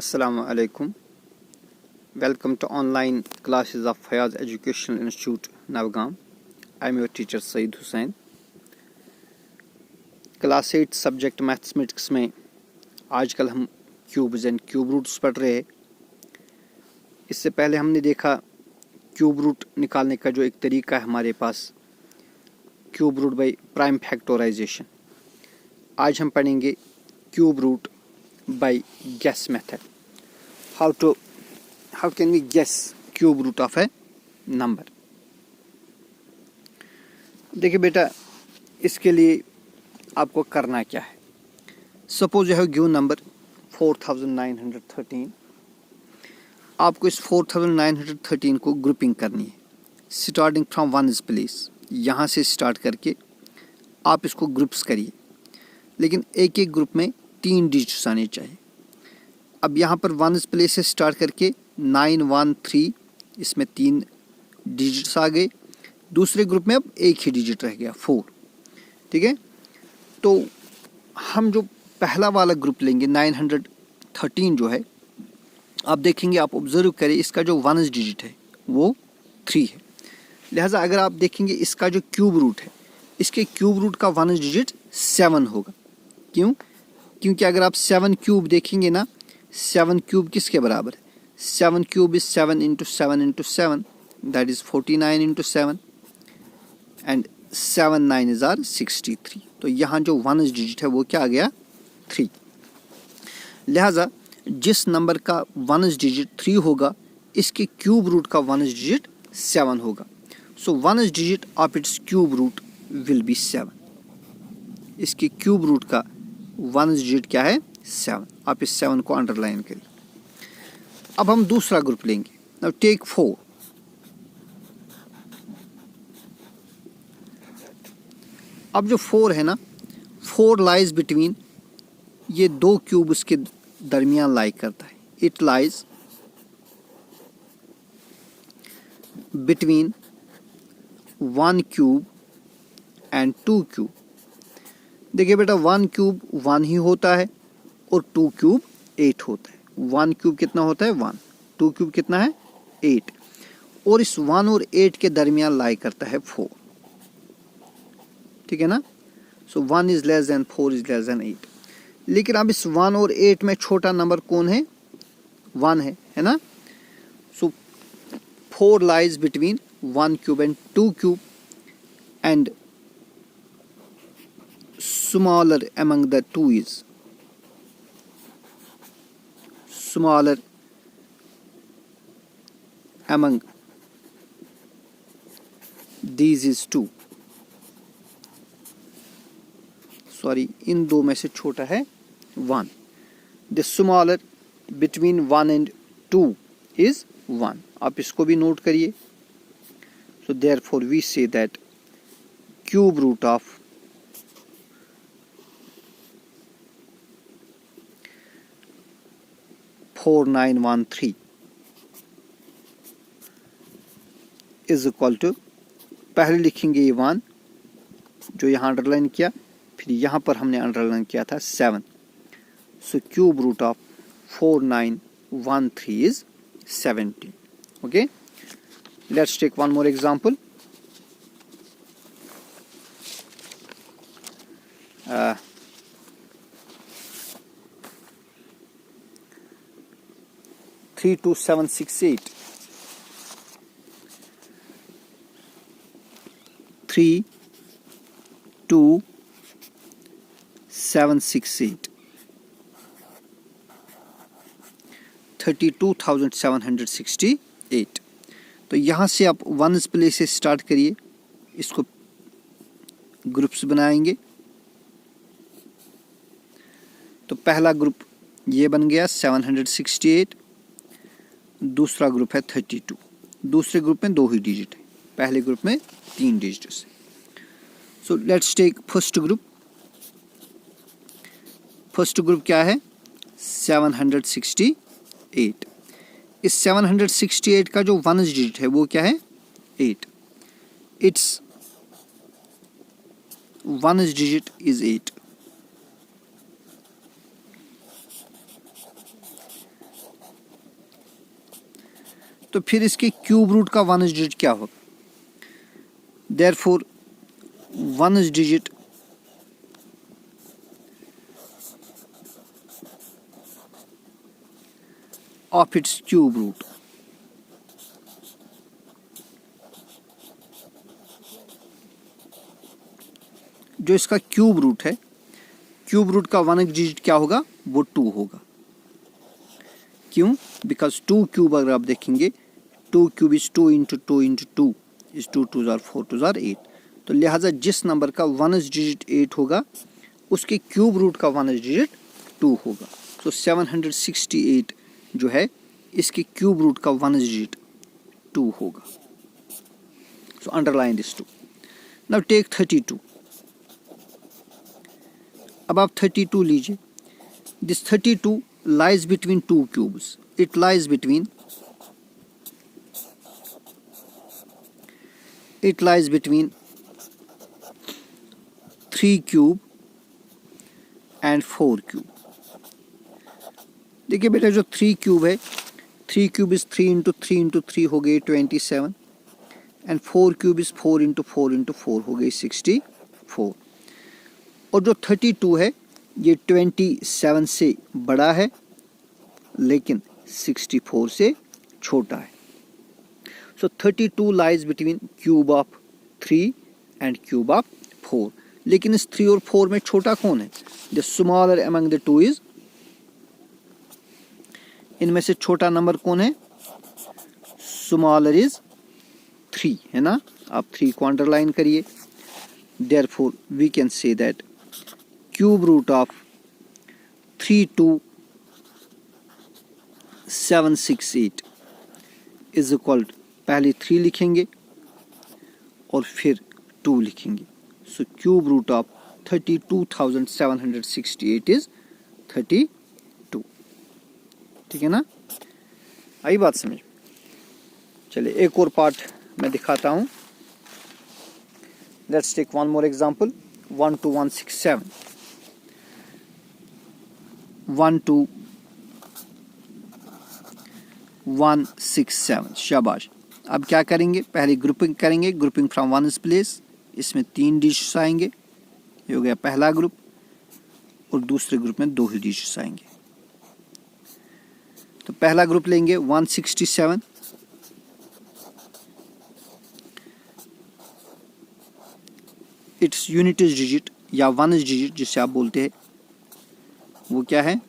Assalamu alaikum. Welcome to online classes of Fayaz Educational Institute, Navgam. I am your teacher Saeed Hussain. Class 8 subject mathematics में आजकल हम cubes and cube roots पढ़ रहे हैं। इससे पहले हमने देखा क्यूब रूट निकालने का जो एक तरीका है हमारे पास, cube root by prime factorisation. आज हम पढ़ेंगे cube root by guess method. How can we guess cube root of a number? देखिए बेटा, इसके लिए आपको करना क्या है। Suppose you have given number 4913। आपको इस 4913 को ग्रुपिंग करनी है स्टार्टिंग फ्रॉम वन प्लेस। यहाँ से स्टार्ट करके आप इसको ग्रुप्स करिए, लेकिन एक एक ग्रुप में 3 डिजिट्स आने चाहिए। अब यहाँ पर वन प्लेस से स्टार्ट करके 913, इसमें 3 डिजिट्स आ गए। दूसरे ग्रुप में अब एक ही डिजिट रह गया 4। ठीक है, तो हम जो पहला वाला ग्रुप लेंगे 913 जो है, आप देखेंगे, आप ऑब्जर्व करें, इसका जो वन डिजिट है वो 3 है। लिहाजा अगर आप देखेंगे इसका जो क्यूब रूट है, इसके क्यूब रूट का वन डिजिट 7 होगा। क्यों? क्योंकि अगर आप 7 क्यूब देखेंगे ना, 7 क्यूब किसके बराबर है? 7 cube is 7 into 7 into 7, that is 49 into 7 and 7 9 is are 63। तो यहाँ जो वन डिजिट है वो क्या आ गया? 3। लिहाजा जिस नंबर का वन डिजिट 3 होगा, इसके क्यूब रूट का वन डिजिट 7 होगा। So one digit of its cube root will be 7। इसके क्यूब रूट का वन डिजिट क्या है? 7। आप इस 7 को अंडरलाइन करिए। अब हम दूसरा ग्रुप लेंगे। Now take 4। अब जो 4 है ना, 4 लाइज बिटवीन, ये 2 क्यूब उसके दरमियान लाई करता है। It lies between 1 cube and 2 cube. देखिए बेटा, 1 क्यूब 1 ही होता है और 2 क्यूब 8 होता है। 1 क्यूब कितना होता है? 1। 2 क्यूब कितना है? 8। और इस 1 और 8 के दरमियान लाई करता है 4। ठीक है ना? सो 1 is less than 4 is less than 8। लेकिन अब इस 1 और 8 में छोटा नंबर कौन है? 1 है ना? सो 4 lies between 1 cube and 2 cube and smaller among the two is smaller among these is 2। Sorry, इन दो में से छोटा है 1। The smaller between 1 and 2 is 1। आप इसको भी नोट करिए। So therefore we say that cube root of 4913 is equal to, पहले लिखेंगे ये 1 जो यहाँ अंडरलाइन किया, फिर यहाँ पर हमने अंडरलाइन किया था 7। So cube root of 4913 is 17। Okay, let's take one more example. Three two seven six eight. 3 2 7 6 8 32,768। तो यहाँ से आप वन प्लेस से स्टार्ट करिए, इसको ग्रुप्स बनाएंगे। तो पहला ग्रुप ये बन गया 768, दूसरा ग्रुप है 32। दूसरे ग्रुप में 2 ही डिजिट है, पहले ग्रुप में 3 डिजिट है। So let's take first group. First group क्या है? 768। इस 768 का जो वन डिजिट है वो क्या है? 8। It's one digit is 8। तो फिर इसके क्यूब रूट का 1st डिजिट क्या होगा? Therefore 1st digit of its cube root जो इसका क्यूब रूट है, क्यूब रूट का 1st डिजिट क्या होगा? वो 2 होगा। क्यों? बिकॉज 2 क्यूब अगर आप देखेंगे 2 cube is 2 into 2 into 2 is 2 2 jar 4 2 jar 8। तो लिहाजा जिस नंबर का 1st डिजिट 8 होगा उसके क्यूब रूट का 1st डिजिट 2 होगा। तो 768 जो है इसके क्यूब रूट का 1st डिजिट 2 होगा। So underline this 2। Now take 32। अब आप 32 लीजिए। This 32 lies between 2 cubes. It lies between 3 cube and 4 cube. देखिए बेटा जो 3 क्यूब है, 3 क्यूब इज 3 इंटू 3 इंटू 3 हो गई 27 and 4 cube is 4 into 4 into 4 हो गई 64। और जो 32 है ये 27 से बड़ा है लेकिन 64 से छोटा है। सो 32 lies between cube of 3 and cube of 4। लेकिन इस 3 और 4 में छोटा कौन है? The smaller among the 2 is, इनमें से छोटा नंबर कौन है? स्मॉलर इज 3 है ना। आप 3 को अंडरलाइन करिए। Therefore we can say that cube root of 32768 is equal, पहले 3 लिखेंगे और फिर 2 लिखेंगे। So cube root of 32,768 is 32। ठीक है ना, आई बात समझ? चलिए एक और पार्ट मैं दिखाता हूं। Let's take one more example. 12167 12167। शाबाश। अब क्या करेंगे? पहले ग्रुपिंग करेंगे, ग्रुपिंग फ्रॉम 1s प्लेस। इसमें 3 डिजिट्स आएंगे, ये हो गया पहला ग्रुप, और दूसरे ग्रुप में 2 ही डिजिट्स आएंगे। तो पहला ग्रुप लेंगे 167, इट्स यूनिट डिजिट या 1s डिजिट जिसे आप बोलते हैं वो क्या है?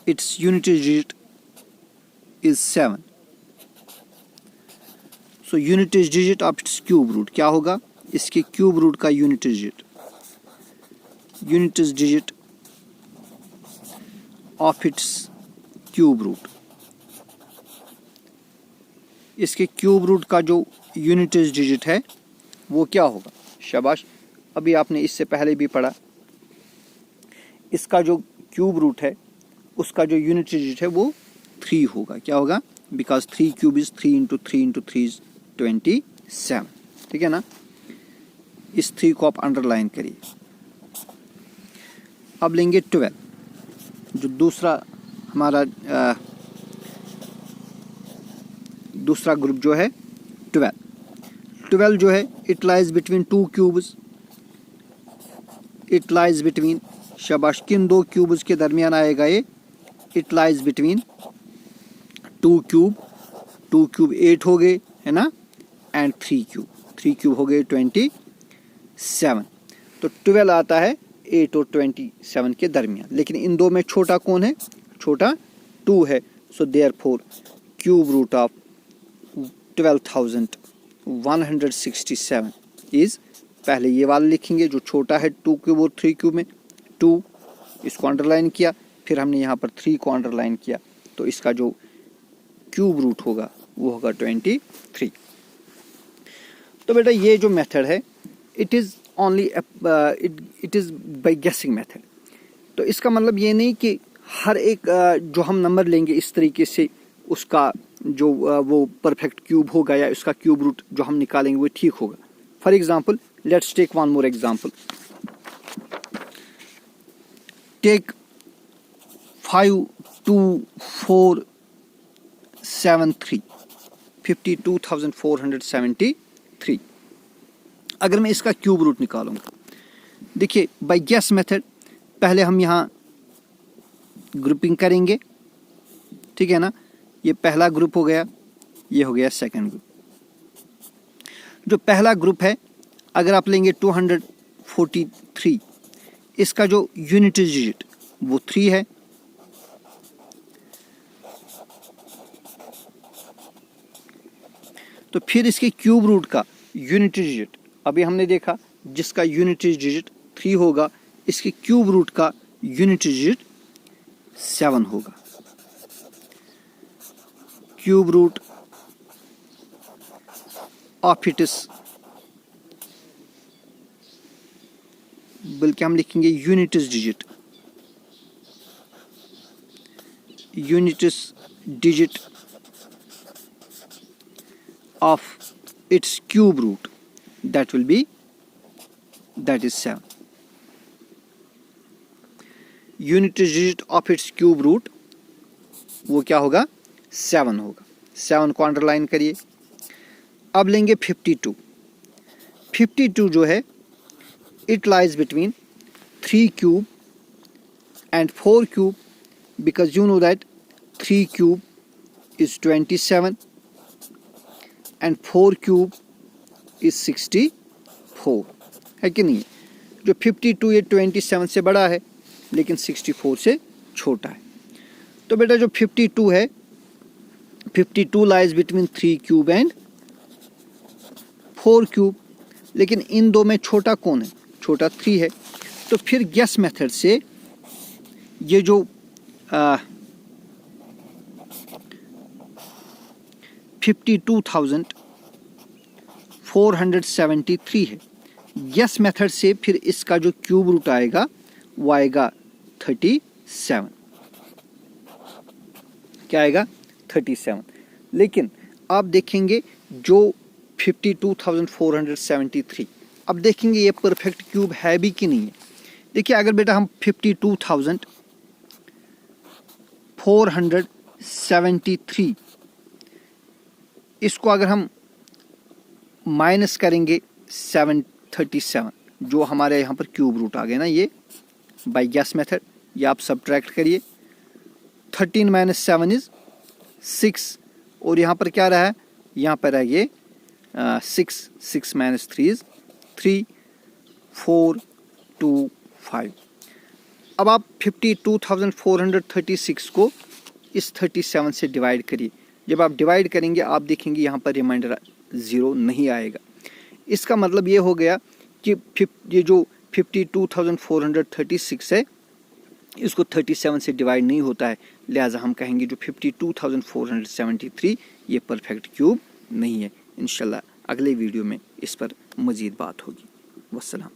Its unit digit is 7। So unit digit of its cube root क्या होगा? इसके क्यूब रूट का unit digit of its cube root, इसके क्यूब रूट का जो यूनिट डिजिट है वो क्या होगा? शाबाश। अभी आपने इससे पहले भी पढ़ा, इसका जो क्यूब रूट है उसका जो यूनिट डिजिट है वो 3 होगा। क्या होगा? Because 3 cube is 3 into 3 into 3 is 27। ठीक है ना। इस 3 को आप अंडरलाइन करिए। अब लेंगे 12, जो दूसरा हमारा दूसरा ग्रुप जो है 12 जो है it lies between 2 cubes. It lies between, शाबाश, किन 2 क्यूब्स के दरमियान आएगा ये? इट लाइज बिटवीन 2 क्यूब 8 हो गए है ना, एंड 3 क्यूब हो गए 27। तो 12 आता है 8 और 27 के दरमियान। लेकिन इन 2 में छोटा कौन है? छोटा 2 है। So therefore cube root of 12,167 is, पहले ये वाला लिखेंगे जो छोटा है 2 क्यूब और 3 क्यूब में 2, इसको अंडरलाइन किया, फिर हमने यहाँ पर 3 को अंडरलाइन किया, तो इसका जो क्यूब रूट होगा वो होगा 23। तो बेटा ये जो मेथड है it is only it is by गेसिंग मेथड। तो इसका मतलब ये नहीं कि हर एक जो हम नंबर लेंगे इस तरीके से उसका जो वो परफेक्ट क्यूब होगा या उसका क्यूब रूट जो हम निकालेंगे वो ठीक होगा। For example let's take one more example. Take 52,473। अगर मैं इसका क्यूब रूट निकालूंगा, देखिए बाय गेस मेथड पहले हम यहाँ ग्रुपिंग करेंगे, ठीक है ना। ये पहला ग्रुप हो गया, ये हो गया सेकंड ग्रुप। जो पहला ग्रुप है अगर आप लेंगे 243, इसका जो यूनिट डिजिट वो 3 है। तो फिर इसके क्यूब रूट का यूनिट डिजिट, अभी हमने देखा जिसका यूनिट डिजिट 3 होगा, इसके क्यूब रूट का यूनिट डिजिट 7 होगा। Cube root of it is, बल्कि हम लिखेंगे unit digit, unit digit of its cube root, that is 7. Unit digit of its cube root वो क्या होगा, 7 होगा। 7 को अंडरलाइन करिए। अब लेंगे 52। 52 जो है it lies between 3 cube and 4 cube, because you know that 3 cube is 27 and 4 cube is 64, है कि नहीं। जो 52 ये 27 से बड़ा है लेकिन 64 से छोटा है। तो बेटा जो 52 है, 52 lies between 3 cube and 4 cube, लेकिन इन दो में छोटा कौन है, छोटा 3 है। तो फिर गेस मेथड से ये जो 52,473 है, गेस मेथड से फिर इसका जो क्यूब रूट आएगा वो आएगा 37। क्या आएगा, 37। लेकिन आप देखेंगे जो 52,473, अब देखेंगे ये परफेक्ट क्यूब है भी कि नहीं है। देखिए अगर बेटा हम 52,473 इसको अगर हम माइनस करेंगे 737, जो हमारे यहाँ पर क्यूब रूट आ गए ना, ये बाय गेस मेथड, ये आप सब्ट्रैक्ट करिए। 13 माइनस 7 इज 6, और यहाँ पर क्या रहा है, यहाँ पर है ये 6, 6 माइनस 3 इज 3, 4, 2, 5। अब आप 52,436 को इस 37 से डिवाइड करिए। जब आप डिवाइड करेंगे आप देखेंगे यहाँ पर रिमाइंडर 0 नहीं आएगा। इसका मतलब ये हो गया कि ये जो 52,436 है इसको 37 से डिवाइड नहीं होता है, लिहाजा हम कहेंगे जो 52,473 ये परफेक्ट क्यूब नहीं है। इंशाल्लाह अगले वीडियो में इस पर मज़ीद बात होगी। वस्सलाम।